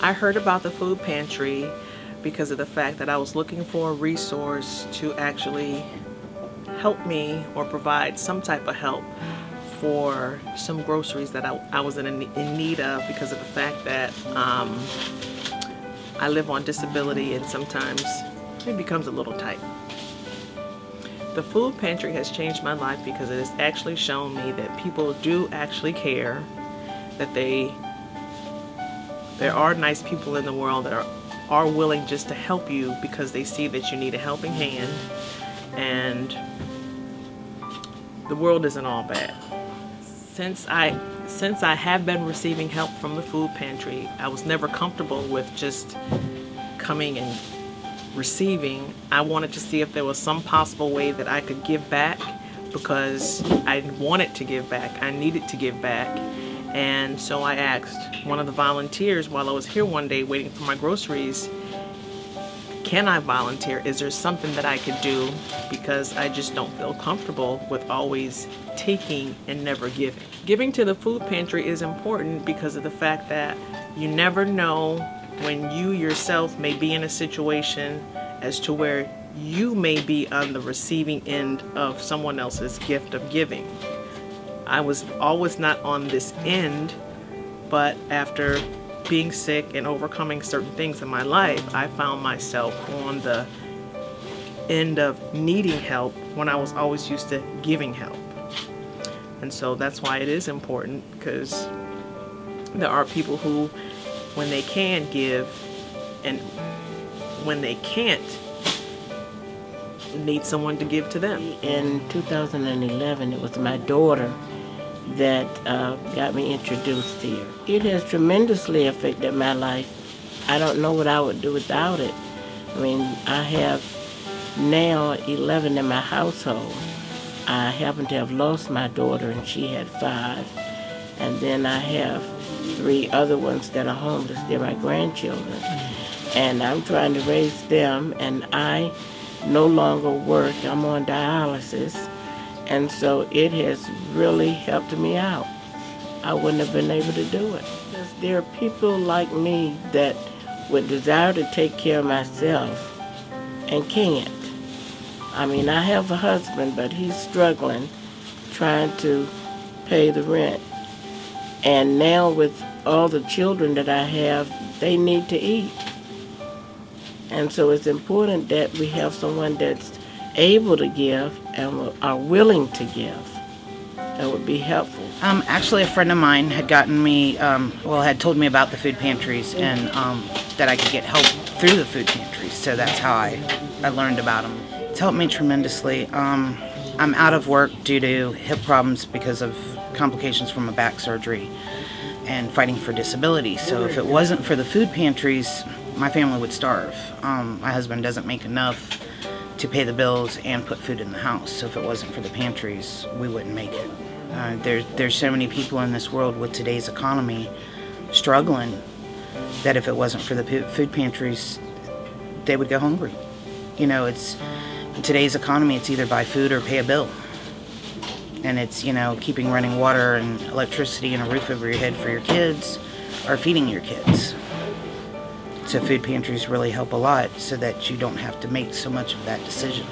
I heard about the food pantry because of the fact that I was looking for a resource to actually help me or provide some type of help for some groceries that I was in need of, because of the fact that I live on disability and sometimes it becomes a little tight. The food pantry has changed my life because it has actually shown me that people do actually care, that there are nice people in the world that are willing just to help you because they see that you need a helping hand, and the world isn't all bad. Since I have been receiving help from the food pantry, I was never comfortable with just coming and receiving. I wanted to see if there was some possible way that I could give back, because I wanted to give back. I needed to give back. And so I asked one of the volunteers while I was here one day waiting for my groceries, can I volunteer? Is there something that I could do? Because I just don't feel comfortable with always taking and never giving. Giving to the food pantry is important because of the fact that you never know when you yourself may be in a situation as to where you may be on the receiving end of someone else's gift of giving. I was always not on this end, but after being sick and overcoming certain things in my life, I found myself on the end of needing help when I was always used to giving help. And so that's why it is important, because there are people who, when they can give, and when they can't, need someone to give to them. In 2011, it was my daughter that got me introduced here. It has tremendously affected my life. I don't know what I would do without it. I mean, I have now 11 in my household. I happen to have lost my daughter, and she had 5. And then I have 3 other ones that are homeless. They're my grandchildren. And I'm trying to raise them, and I no longer work. I'm on dialysis. And so it has really helped me out. I wouldn't have been able to do it. There are people like me that would desire to take care of myself and can't. I mean, I have a husband, but he's struggling, trying to pay the rent. And now with all the children that I have, they need to eat. And so it's important that we have someone that's able to give and are willing to give. That would be helpful. Actually, a friend of mine had gotten me, had told me about the food pantries, and that I could get help through the food pantries. So that's how I learned about them. It's helped me tremendously. I'm out of work due to hip problems because of complications from a back surgery and fighting for disability. So if it wasn't for the food pantries, my family would starve. My husband doesn't make enough to pay the bills and put food in the house. So if it wasn't for the pantries, we wouldn't make it. There's so many people in this world with today's economy struggling that if it wasn't for the food pantries, they would go hungry. You know, it's in today's economy, it's either buy food or pay a bill. And it's, keeping running water and electricity and a roof over your head for your kids or feeding your kids. So food pantries really help a lot so that you don't have to make so much of that decision.